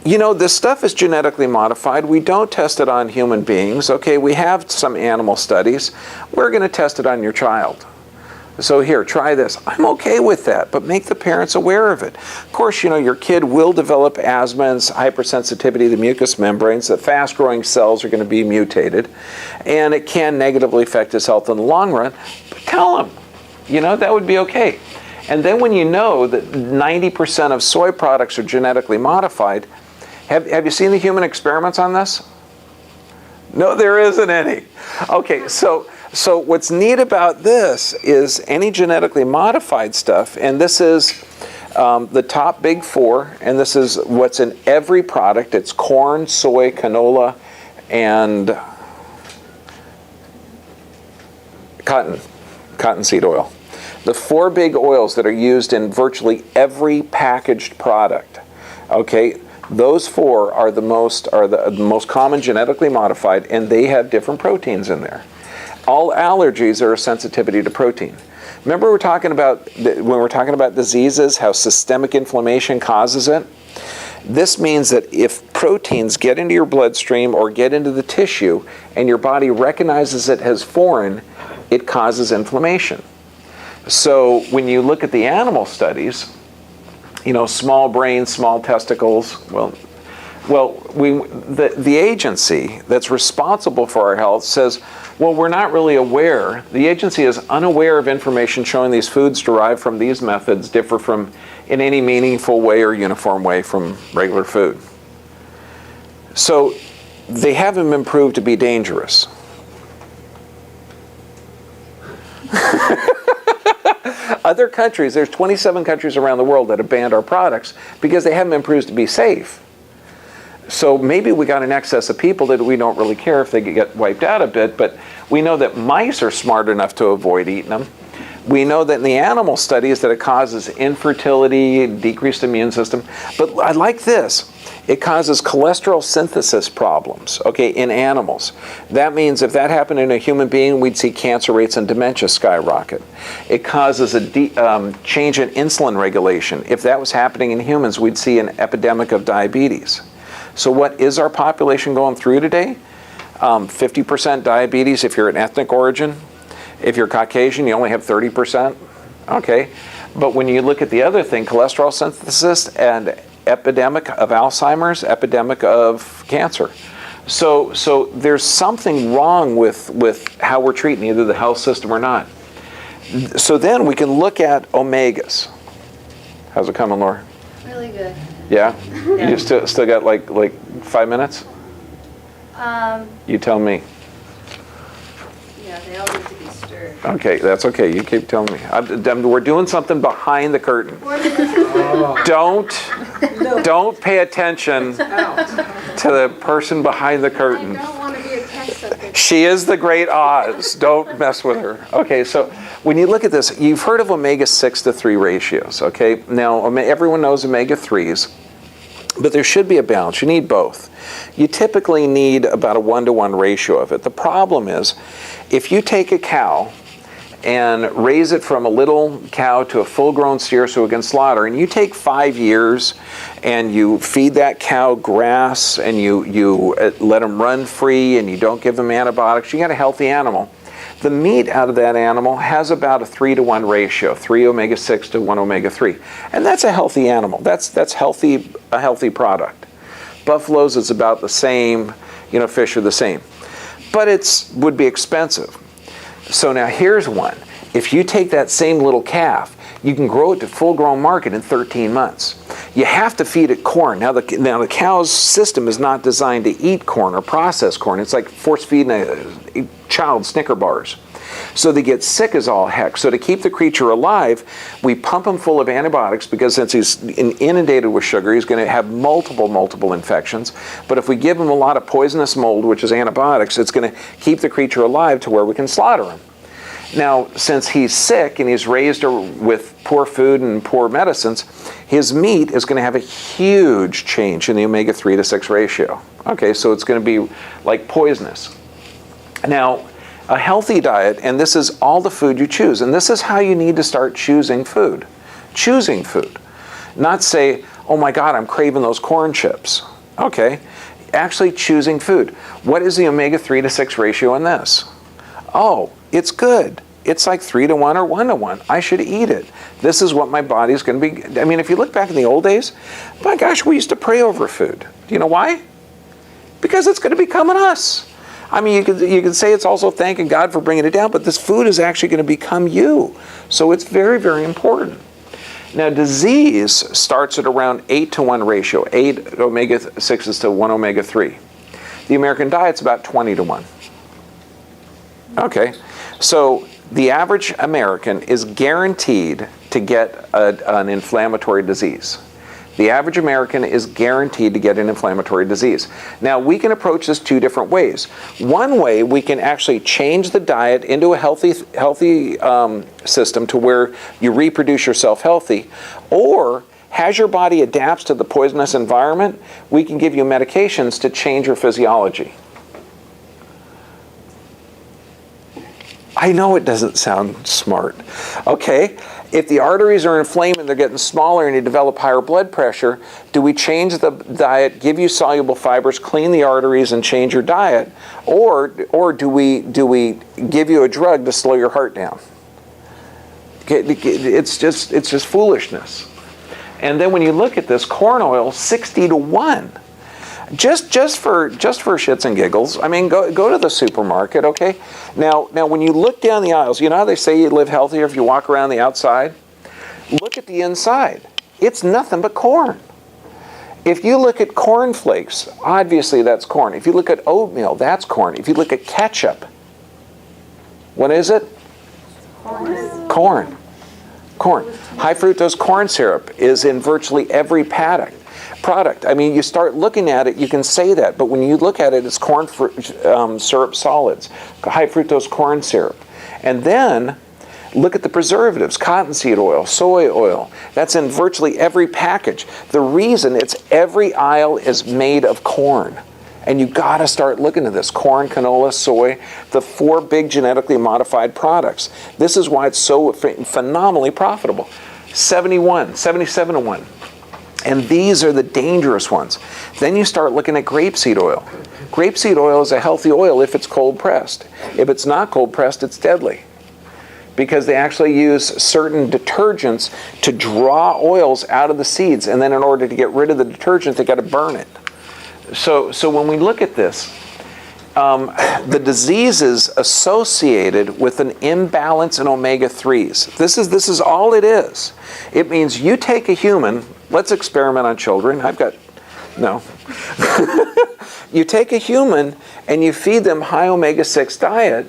This stuff is genetically modified. We don't test it on human beings. Okay, we have some animal studies. We're going to test it on your child. So here, try this. I'm okay with that, but make the parents aware of it. Of course, your kid will develop asthma and hypersensitivity to the mucous membranes. The fast-growing cells are going to be mutated, and it can negatively affect his health in the long run. But tell him, that would be okay. And then when you know that 90% of soy products are genetically modified, have you seen the human experiments on this? No, there isn't any. Okay, so what's neat about this is any genetically modified stuff, and this is the top big four, and this is what's in every product. It's corn, soy, canola, and cottonseed oil. The four big oils that are used in virtually every packaged product. Okay, those four are the most common genetically modified, and they have different proteins in there. All allergies are a sensitivity to protein. Remember when we're talking about diseases, how systemic inflammation causes it? This means that if proteins get into your bloodstream or get into the tissue and your body recognizes it as foreign, it causes inflammation. So when you look at the animal studies, small brains, small testicles, the agency that's responsible for our health says, well, we're not really aware. The agency is unaware of information showing these foods derived from these methods differ from, in any meaningful way or uniform way, from regular food. So they haven't been proved to be dangerous. Other countries, there's 27 countries around the world that have banned our products because they haven't been proved to be safe. So maybe we got an excess of people that we don't really care if they get wiped out a bit, but we know that mice are smart enough to avoid eating them. We know that in the animal studies that it causes infertility, decreased immune system. But I like this. It causes cholesterol synthesis problems, okay, in animals. That means if that happened in a human being, we'd see cancer rates and dementia skyrocket. It causes a change in insulin regulation. If that was happening in humans, we'd see an epidemic of diabetes. So what is our population going through today? 50% diabetes if you're an ethnic origin. If you're Caucasian, you only have 30%. Okay. But when you look at the other thing, cholesterol synthesis and epidemic of Alzheimer's, epidemic of cancer. So there's something wrong with how we're treating either the health system or not. So then we can look at omegas. How's it coming, Laura? Really good. Yeah? You still got like 5 minutes? You tell me. Yeah, they all need to be stirred. Okay, that's okay. You keep telling me. We're doing something behind the curtain. Don't pay attention to the person behind the curtain. I don't want to be a test subject. She is the great Oz. Don't mess with her. Okay, so when you look at this, you've heard of omega-6 to 3 ratios, okay? Now, everyone knows omega-3s, but there should be a balance. You need both. You typically need about a 1-to-1 ratio of it. The problem is, if you take a cow and raise it from a little cow to a full-grown steer so it can slaughter, and you take 5 years and you feed that cow grass and you let them run free and you don't give them antibiotics, you got a healthy animal. The meat out of that animal has about a 3-to-1 ratio, 3 omega-6 to 1 omega-3. And that's a healthy animal. That's healthy, a healthy product. Buffaloes is about the same, fish are the same. But it would be expensive. So now here's one. If you take that same little calf, you can grow it to full-grown market in 13 months. You have to feed it corn. Now the cow's system is not designed to eat corn or process corn. It's like force-feeding a child Snicker bars. So they get sick as all heck. So to keep the creature alive, we pump him full of antibiotics because since he's inundated with sugar, he's going to have multiple infections. But if we give him a lot of poisonous mold, which is antibiotics, it's going to keep the creature alive to where we can slaughter him. Now, since he's sick and he's raised with poor food and poor medicines, his meat is going to have a huge change in the omega-3 to 6 ratio. Okay, so it's going to be like poisonous. Now, a healthy diet, and this is all the food you choose, and this is how you need to start choosing food. Choosing food. Not say, oh my God, I'm craving those corn chips. Okay. Actually choosing food. What is the omega-3 to 6 ratio in this? Oh, it's good. It's like 3 to 1 or 1 to 1. I should eat it. This is what my body's going to be. I mean, if you look back in the old days, my gosh, we used to pray over food. Do you know why? Because it's going to become us. I mean, you can say it's also thanking God for bringing it down, but this food is actually going to become you. So it's very, very important. Now, disease starts at around 8 to 1 ratio, 8 omega-6s to 1 omega-3. The American diet's about 20 to 1. Okay, so the average American is guaranteed to get an inflammatory disease. The average American is guaranteed to get an inflammatory disease. Now, we can approach this 2 different ways. One way, we can actually change the diet into a healthy system to where you reproduce yourself healthy, or as your body adapts to the poisonous environment, we can give you medications to change your physiology. I know it doesn't sound smart. Okay, if the arteries are inflamed and they're getting smaller and you develop higher blood pressure, do we change the diet, give you soluble fibers, clean the arteries, and change your diet, or do we give you a drug to slow your heart down? It's just foolishness. And then when you look at this, corn oil 60 to 1. Just for shits and giggles. I mean, go to the supermarket, okay? Now when you look down the aisles, you know how they say you live healthier if you walk around the outside? Look at the inside. It's nothing but corn. If you look at corn flakes, obviously that's corn. If you look at oatmeal, that's corn. If you look at ketchup, what is it? Corn. High fructose corn syrup is in virtually every product. I mean, you start looking at it, you can say that, but when you look at it, it's corn syrup solids, high fructose corn syrup. And then look at the preservatives, cottonseed oil, soy oil. That's in virtually every package. The reason it's every aisle is made of corn. And you got to start looking at this. Corn, canola, soy, the 4 big genetically modified products. This is why it's so phenomenally profitable. 77 to 1. And these are the dangerous ones. Then you start looking at grapeseed oil. Grapeseed oil is a healthy oil if it's cold pressed. If it's not cold pressed, it's deadly. Because they actually use certain detergents to draw oils out of the seeds. And then in order to get rid of the detergent, they got to burn it. So when we look at this, the diseases associated with an imbalance in omega-3s. This is all it is. It means you take a human. Let's experiment on children. No. You take a human and you feed them high omega-6 diet.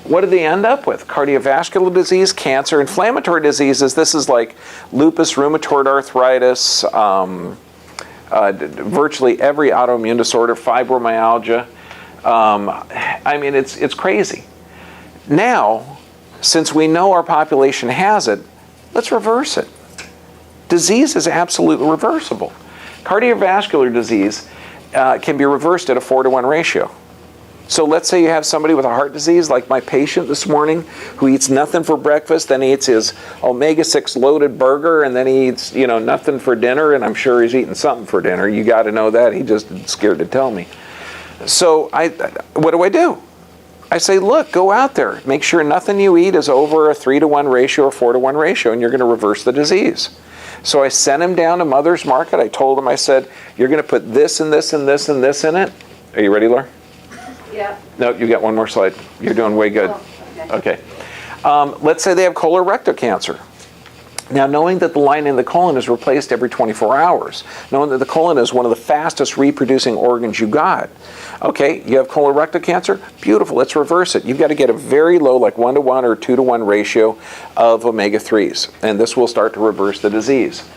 What do they end up with? Cardiovascular disease, cancer, inflammatory diseases. This is like lupus, rheumatoid arthritis, virtually every autoimmune disorder, fibromyalgia. I mean, it's crazy. Now, since we know our population has it, let's reverse it. Disease is absolutely reversible. Cardiovascular disease can be reversed at a 4 to 1 ratio. So let's say you have somebody with a heart disease, like my patient this morning, who eats nothing for breakfast, then he eats his omega-6 loaded burger, and then he eats, nothing for dinner, and I'm sure he's eating something for dinner. You got to know that. He just scared to tell me. So what do? I say, look, go out there. Make sure nothing you eat is over a 3 to 1 ratio or 4 to 1 ratio, and you're going to reverse the disease. So I sent him down to Mother's Market. I told him, I said, you're going to put this and this and this and this in it. Are you ready, Laura? Yeah. No, you got one more slide. You're doing way good. Oh, okay. Let's say they have colorectal cancer. Now, knowing that the lining of the colon is replaced every 24 hours, knowing that the colon is one of the fastest reproducing organs you got. Okay, you have colorectal cancer? Beautiful, let's reverse it. You've got to get a very low, like 1 to 1 or 2 to 1 ratio of omega-3s, and this will start to reverse the disease.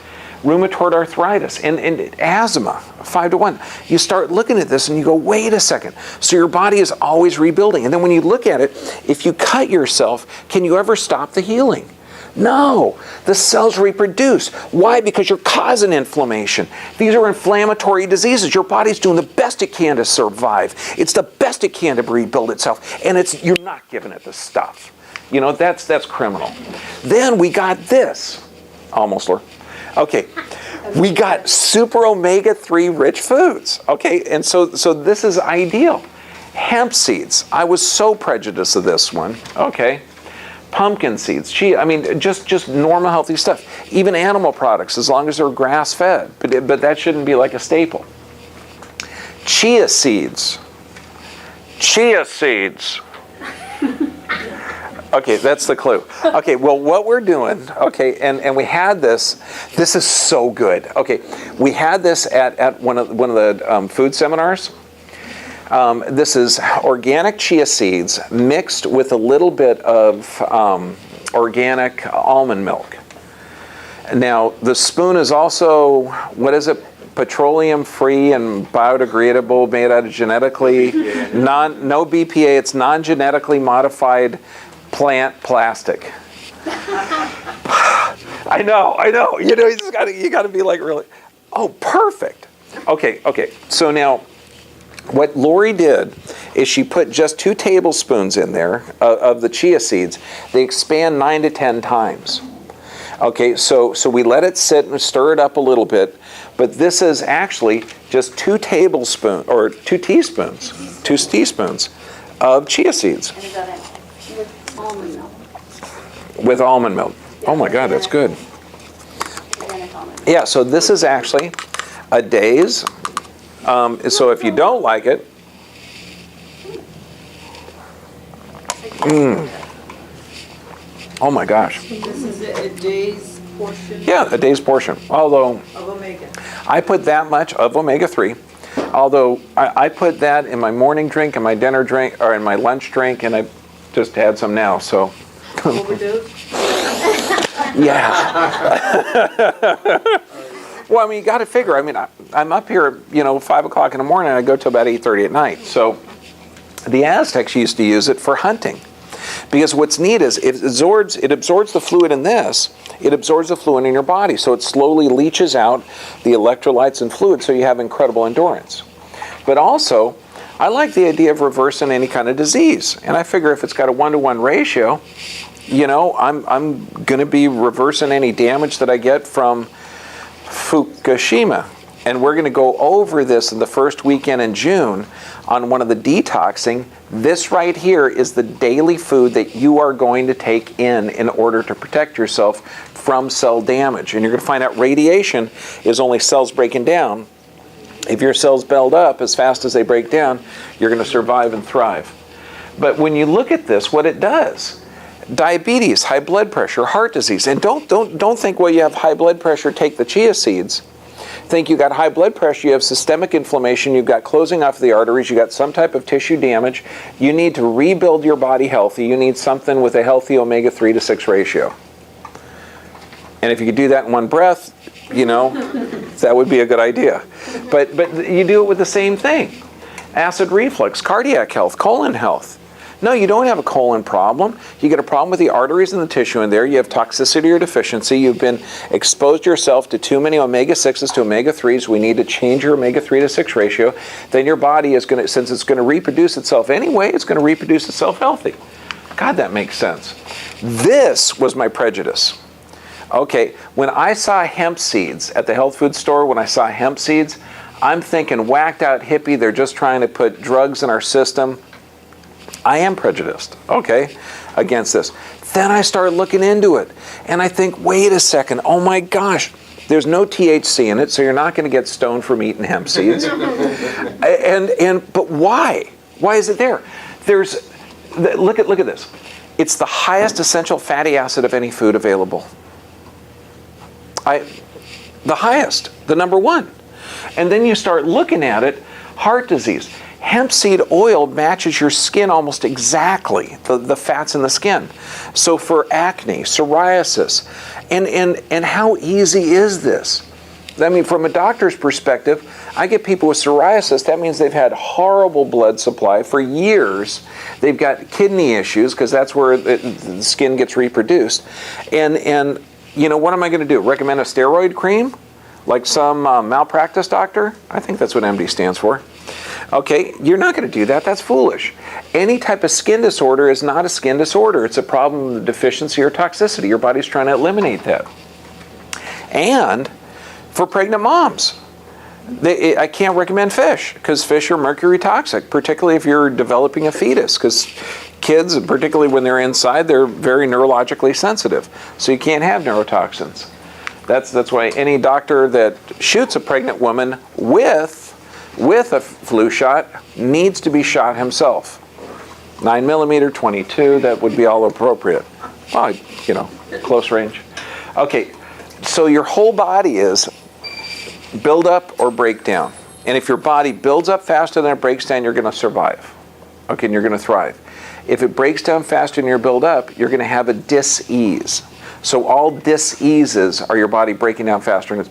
Rheumatoid arthritis and asthma, 5 to 1. You start looking at this and you go, wait a second. So your body is always rebuilding. And then when you look at it, if you cut yourself, can you ever stop the healing? No, the cells reproduce. Why? Because you're causing inflammation. These are inflammatory diseases. Your body's doing the best it can to survive. It's the best it can to rebuild itself. And you're not giving it the stuff. That's criminal. Then we got this. Almost, Laura. Okay, We got super omega-3 rich foods, okay? And so this is ideal. Hemp seeds, I was so prejudiced of this one, okay? Pumpkin seeds, chia, I mean, just normal healthy stuff. Even animal products, as long as they're grass-fed, but that shouldn't be like a staple. Chia seeds. Chia seeds. Okay, that's the clue. Okay, well, what we're doing, okay, and we had this is so good. Okay, we had this at one of the food seminars. This is organic chia seeds mixed with a little bit of organic almond milk. Now, the spoon is also, what is it? Petroleum-free and biodegradable, made out of genetically, no BPA, it's non-genetically modified plant plastic. I know. You know, you got to be like really, oh, perfect. Okay. So now, what Lori did is she put just 2 tablespoons in there of the chia seeds. They expand 9 to 10 times. Okay, so we let it sit and stir it up a little bit, but this is actually just 2 teaspoons of chia seeds. And got it with almond milk. With almond milk. Yeah, Oh my God, that's good. Organic almond milk. Yeah, so this is actually a day's. So if you don't like it, oh my gosh. This is a day's portion Yeah, a day's portion. Although of omega. I put that much of omega-3, although I put that in my morning drink, in my dinner drink, or in my lunch drink, and I just had some now, so. Overdose? Yeah. Well, I mean, you got to figure. I mean, I'm up here, 5 o'clock in the morning, and I go till about 8:30 at night. So the Aztecs used to use it for hunting. Because what's neat is it absorbs the fluid in this, it absorbs the fluid in your body, so it slowly leaches out the electrolytes and fluid, so you have incredible endurance. But also, I like the idea of reversing any kind of disease. And I figure if it's got a 1-to-1 ratio, I'm going to be reversing any damage that I get from Fukushima. And we're going to go over this in the first weekend in June on one of the detoxing. This right here is the daily food that you are going to take in order to protect yourself from cell damage. And you're going to find out radiation is only cells breaking down. If your cells build up as fast as they break down, you're going to survive and thrive. But when you look at this, what it does, diabetes, high blood pressure, heart disease, and don't think, well, you have high blood pressure, take the chia seeds. Think you got high blood pressure, you have systemic inflammation, you've got closing off the arteries, you got some type of tissue damage. You need to rebuild your body healthy. You need something with a healthy omega-3 to 6 ratio. And if you could do that in one breath, that would be a good idea. But you do it with the same thing. Acid reflux, cardiac health, colon health. No, you don't have a colon problem. You get a problem with the arteries and the tissue in there. You have toxicity or deficiency. You've been exposed yourself to too many omega-6s to omega-3s. We need to change your omega-3 to 6 ratio. Then your body is going to, since it's going to reproduce itself anyway, it's going to reproduce itself healthy. God, that makes sense. This was my prejudice. Okay, when I saw hemp seeds at the health food store, when I saw hemp seeds, I'm thinking whacked out hippie, they're just trying to put drugs in our system. I am prejudiced, okay, against this. Then I start looking into it, and I think, wait a second, oh my gosh, there's no THC in it, so you're not going to get stoned from eating hemp seeds. But why? Why is it there? Look at this. It's the highest essential fatty acid of any food available. The highest, the number one. And then you start looking at it, heart disease. Hemp seed oil matches your skin almost exactly, the fats in the skin. So for acne, psoriasis, and how easy is this? I mean, from a doctor's perspective, I get people with psoriasis, that means they've had horrible blood supply for years. They've got kidney issues, because that's where the skin gets reproduced. And what am I going to do? Recommend a steroid cream? Like some malpractice doctor? I think that's what MD stands for. Okay, you're not going to do that. That's foolish. Any type of skin disorder is not a skin disorder. It's a problem of deficiency or toxicity. Your body's trying to eliminate that. And For pregnant moms. I can't recommend fish because fish are mercury toxic, particularly if you're developing a fetus, because kids, particularly when they're inside, they're very neurologically sensitive. So you can't have neurotoxins. That's why any doctor that shoots a pregnant woman with a flu shot needs to be shot himself. 9mm, 22, that would be all appropriate. Well, close range. Okay, so your whole body is build up or break down. And if your body builds up faster than it breaks down, you're going to survive. Okay, and you're going to thrive. If it breaks down faster than your build up, you're going to have a dis-ease. So all dis-eases are your body breaking down faster than it's